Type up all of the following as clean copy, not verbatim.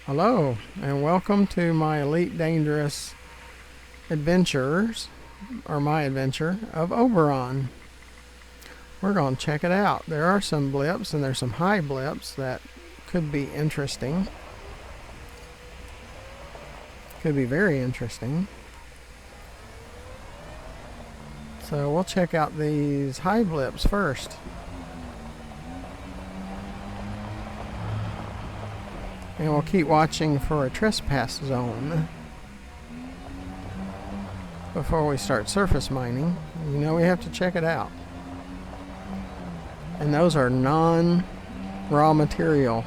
Hello, and welcome to my Elite Dangerous adventures, or my adventure of Oberon. We're going to check it out. There are some blips, and there's some high blips that could be interesting. Could be very interesting. So we'll check out these high blips first. And we'll keep watching for a trespass zone before we start surface mining. You know, we have to check it out. And those are non-raw material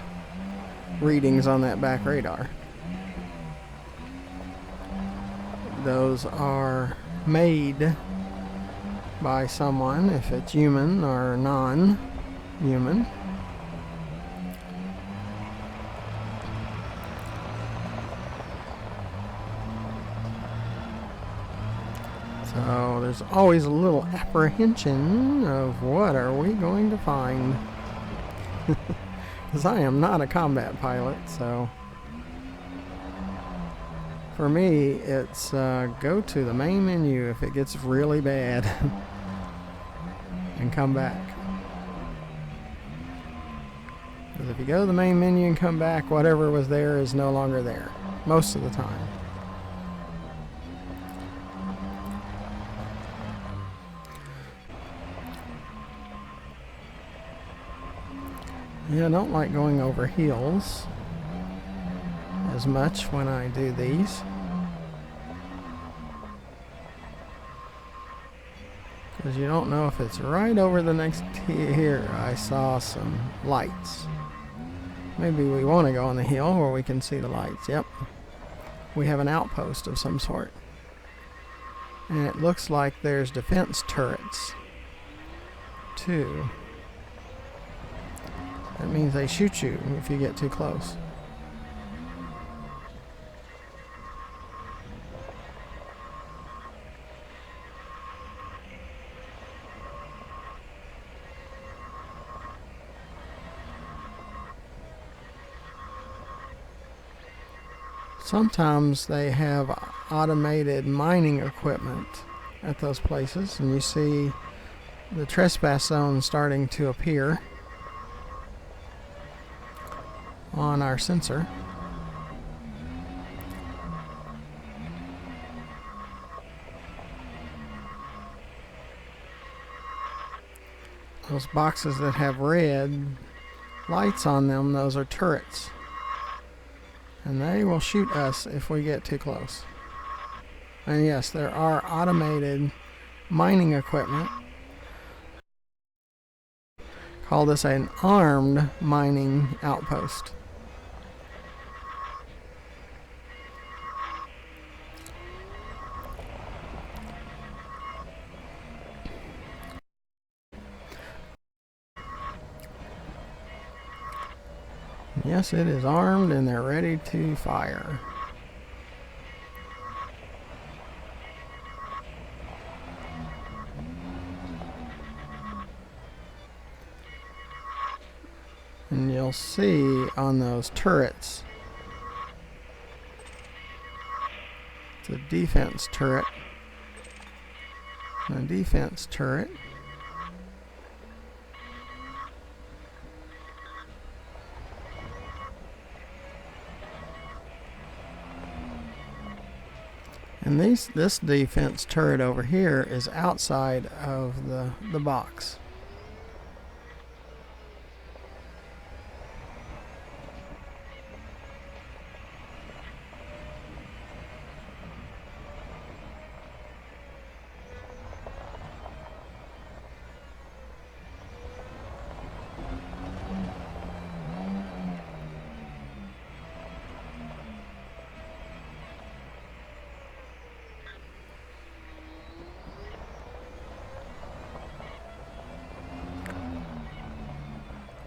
readings on that back radar. Those are made by someone, if it's human or non-human. So there's always a little apprehension of what are we going to find. Because I am not a combat pilot, so for me it's go to the main menu if it gets really bad and come back. Because if you go to the main menu and come back, whatever was there is no longer there most of the time. Yeah, I don't like going over hills as much when I do these. Because you don't know if it's right over the next here. I saw some lights. Maybe we want to go on the hill where we can see the lights. Yep. We have an outpost of some sort. And it looks like there's defense turrets too. That means they shoot you if you get too close. Sometimes they have automated mining equipment at those places, and you see the trespass zone starting to appear on our sensor. Those boxes that have red lights on them, those are turrets. And they will shoot us if we get too close. And yes, there are automated mining equipment. Call this an armed mining outpost. Yes, it is armed and they're ready to fire. And you'll see on those turrets, it's a defense turret, and a defense turret. And this defense turret over here is outside of the box.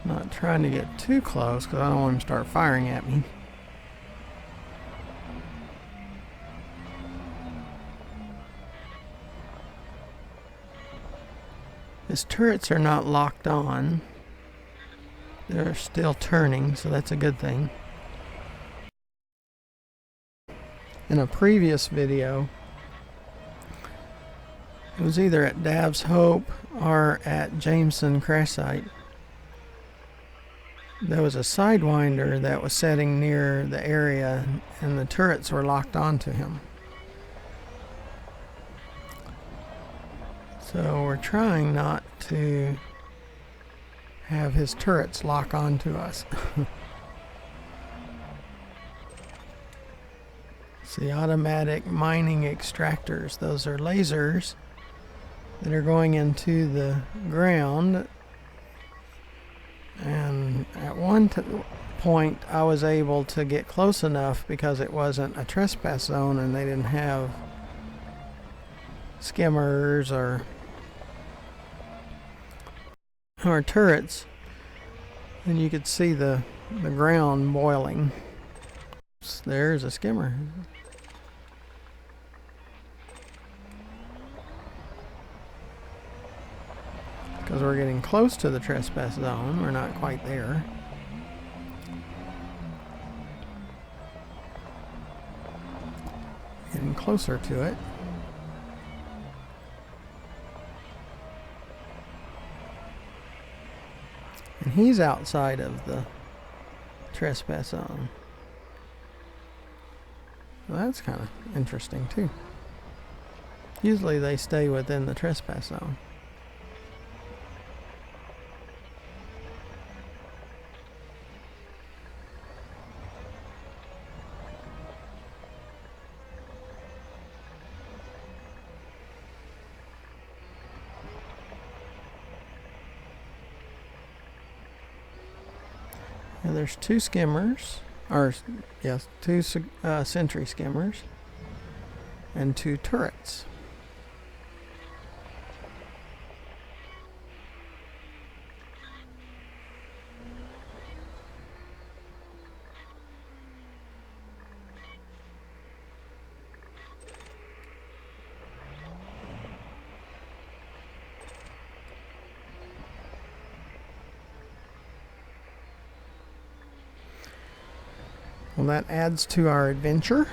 Not trying to get too close because I don't want him to start firing at me. His turrets are not locked on. They're still turning, so that's a good thing. in a previous video. It was either at Dav's Hope or at Jameson Crash Site. There was a Sidewinder that was setting near the area, and the turrets were locked onto him. So we're trying not to have his turrets lock onto us. It's the automatic mining extractors. Those are lasers that are going into the ground. And at one point I was able to get close enough because it wasn't a trespass zone and they didn't have skimmers or turrets, and you could see the ground boiling. There's a skimmer. Because we're getting close to the trespass zone, we're not quite there. Getting closer to it. And he's outside of the trespass zone. Well, that's kind of interesting too. Usually they stay within the trespass zone. And there's two skimmers, or yes, two sentry skimmers, and two turrets. Well, that adds to our adventure.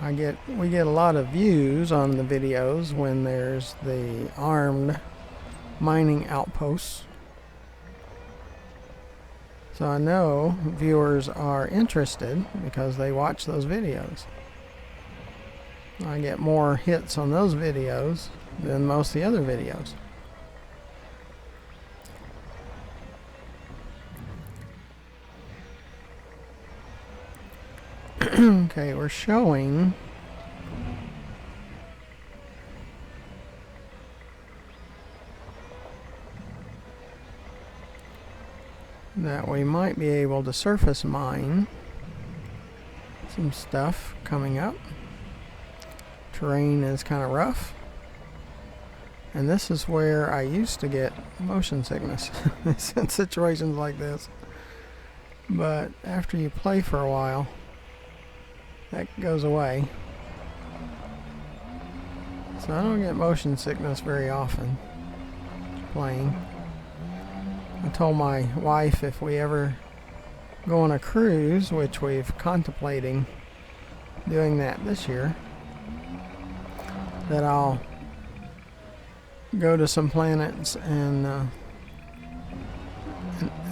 We get a lot of views on the videos when there's the armed mining outposts. So I know viewers are interested because they watch those videos. I get more hits on those videos than most of the other videos. Okay, we're showing that we might be able to surface mine some stuff coming up. Terrain is kind of rough, and this is where I used to get motion sickness in situations like this, but after you play for a while that goes away. So I don't get motion sickness very often playing. I told my wife if we ever go on a cruise, which we've contemplating doing that this year, that I'll go to some planets and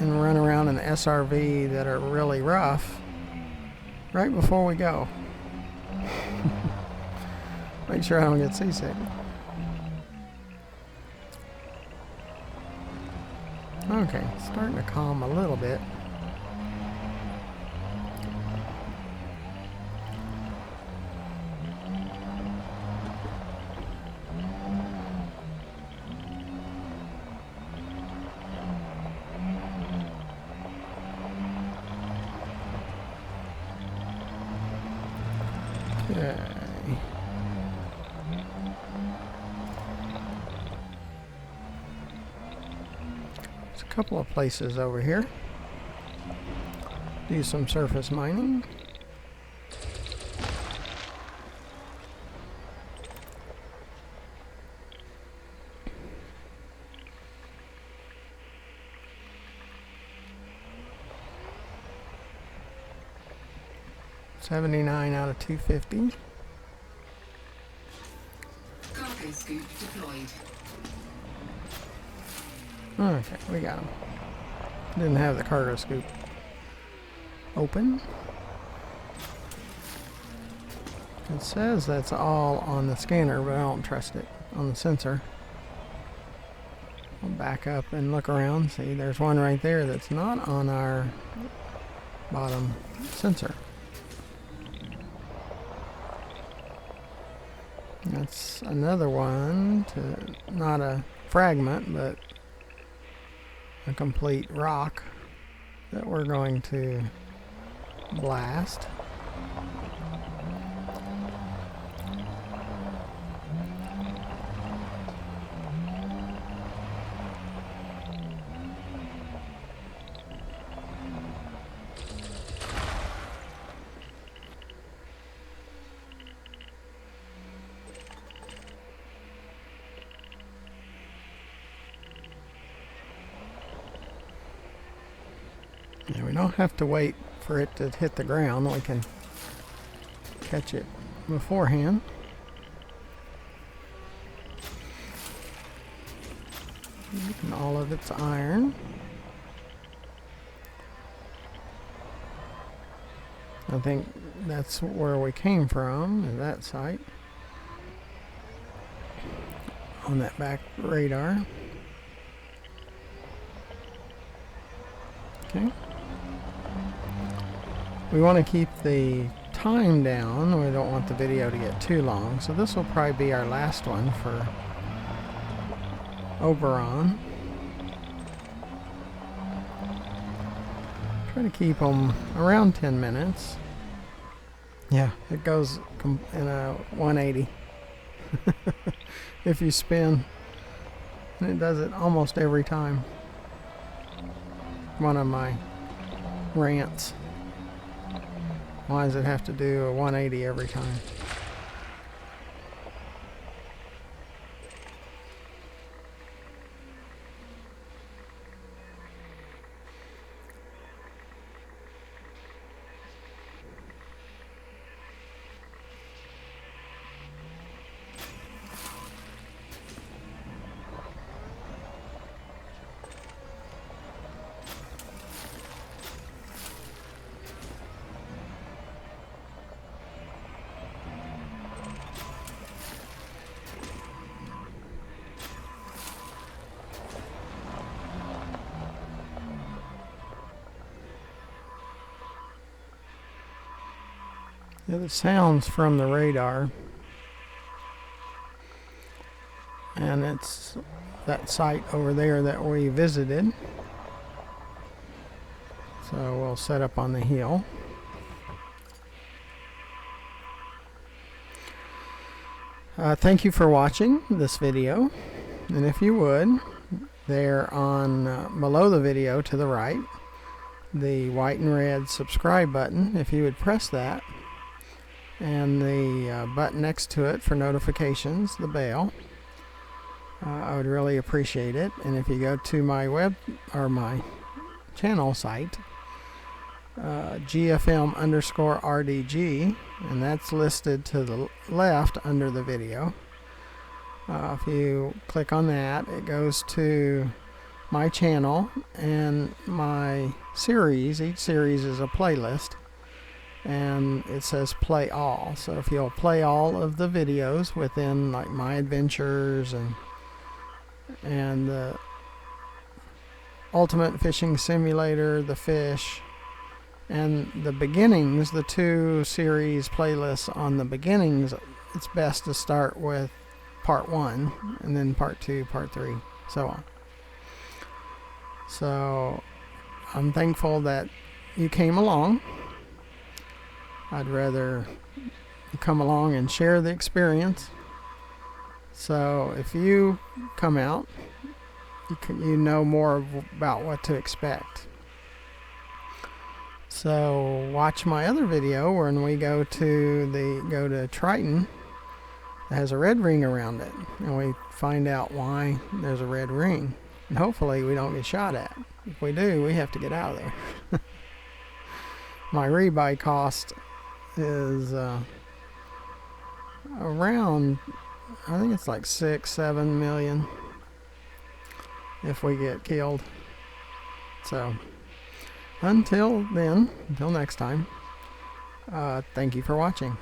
run around in the SRV that are really rough right before we go. Make sure I don't get seasick. Okay, starting to calm a little bit. Okay. There's a couple of places over here. Do some surface mining. 79 out of 250. Cargo scoop deployed. Okay, we got him. Didn't have the cargo scoop open. It says that's all on the scanner, but I don't trust it on the sensor. I'll back up and look around. See, there's one right there that's not on our bottom sensor. That's another one, not a fragment, but a complete rock that we're going to blast. Yeah, we don't have to wait for it to hit the ground. We can catch it beforehand. And all of its iron. I think that's where we came from, is that site. On that back radar. Okay. We want to keep the time down. We don't want the video to get too long. So this will probably be our last one for Oberon. Try to keep them around 10 minutes. Yeah, it goes in a 180 if you spin. And it does it almost every time. One of my rants. Why does it have to do a 180 every time? Yeah, the sounds from the radar, and it's that site over there that we visited. So we'll set up on the hill. Thank you for watching this video, and if you would, there on below the video to the right, the white and red subscribe button, if you would press that, and the button next to it for notifications, the bell, I would really appreciate it. And if you go to my web or my channel site, GFM_RDG, and that's listed to the left under the video. If you click on that, it goes to my channel and my series. Each series is a playlist, and it says play all. So if you'll play all of the videos within, like, my adventures and the Ultimate Fishing Simulator, the fish, and the beginnings, the two series playlists on the beginnings, it's best to start with part 1 and then part 2, part 3, so on. So I'm thankful that you came along. I'd rather you come along and share the experience. So if you come out, you know more about what to expect. So watch my other video when we go to Triton. It has a red ring around it, and we find out why there's a red ring. And hopefully we don't get shot at. If we do, we have to get out of there. My rebuy cost is around, I think it's like 6-7 million if we get killed. So until then, until next time, thank you for watching.